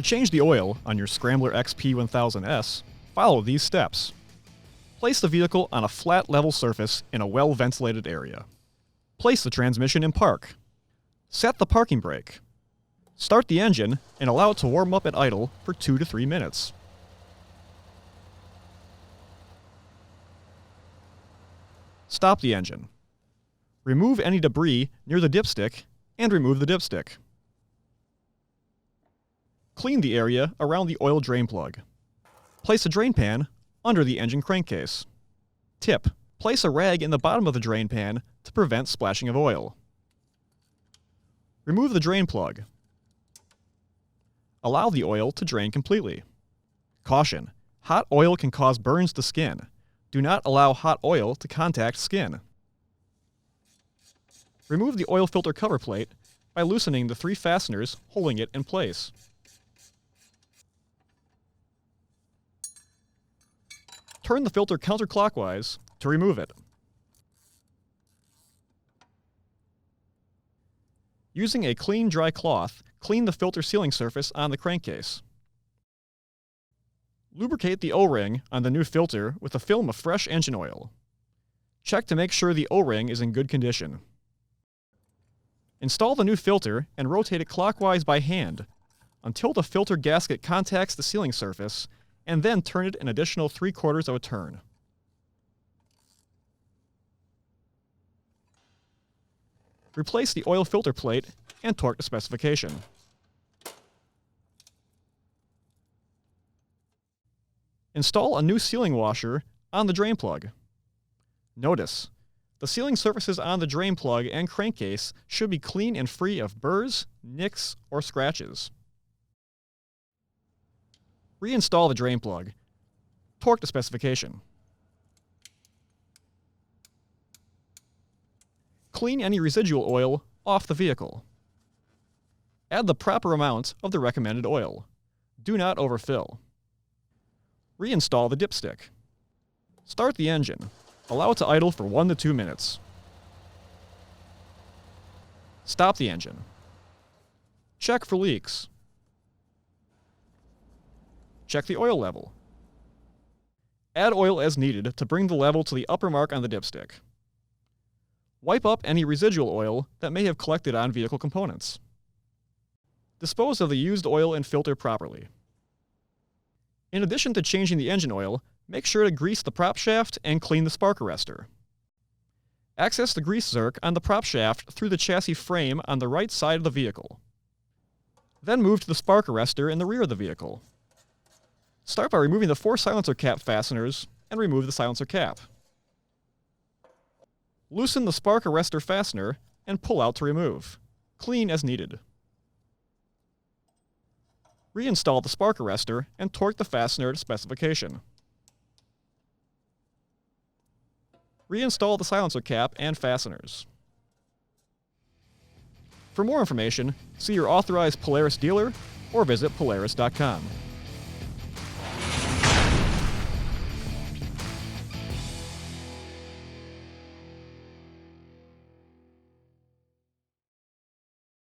To change the oil on your Scrambler XP 1000S, follow these steps. Place the vehicle on a flat level surface in a well-ventilated area. Place the transmission in park. Set the parking brake. Start the engine and allow it to warm up at idle for 2 to 3 minutes. Stop the engine. Remove any debris near the dipstick and remove the dipstick. Clean the area around the oil drain plug. Place a drain pan under the engine crankcase. Tip: place a rag in the bottom of the drain pan to prevent splashing of oil. Remove the drain plug. Allow the oil to drain completely. Caution: hot oil can cause burns to skin. Do not allow hot oil to contact skin. Remove the oil filter cover plate by loosening the 3 fasteners holding it in place. Turn the filter counterclockwise to remove it. Using a clean, dry cloth, clean the filter sealing surface on the crankcase. Lubricate the O-ring on the new filter with a film of fresh engine oil. Check to make sure the O-ring is in good condition. Install the new filter and rotate it clockwise by hand until the filter gasket contacts the sealing surface, and then turn it an additional 3/4 of a turn. Replace the oil filter plate and torque to specification. Install a new sealing washer on the drain plug. Notice, the sealing surfaces on the drain plug and crankcase should be clean and free of burrs, nicks, or scratches. Reinstall the drain plug. Torque to specification. Clean any residual oil off the vehicle. Add the proper amount of the recommended oil. Do not overfill. Reinstall the dipstick. Start the engine. Allow it to idle for 1 to 2 minutes. Stop the engine. Check for leaks. Check the oil level. Add oil as needed to bring the level to the upper mark on the dipstick. Wipe up any residual oil that may have collected on vehicle components. Dispose of the used oil and filter properly. In addition to changing the engine oil, make sure to grease the prop shaft and clean the spark arrestor. Access the grease zerk on the prop shaft through the chassis frame on the right side of the vehicle. Then move to the spark arrestor in the rear of the vehicle. Start by removing the 4 silencer cap fasteners and remove the silencer cap. Loosen the spark arrestor fastener and pull out to remove. Clean as needed. Reinstall the spark arrestor and torque the fastener to specification. Reinstall the silencer cap and fasteners. For more information, see your authorized Polaris dealer or visit Polaris.com.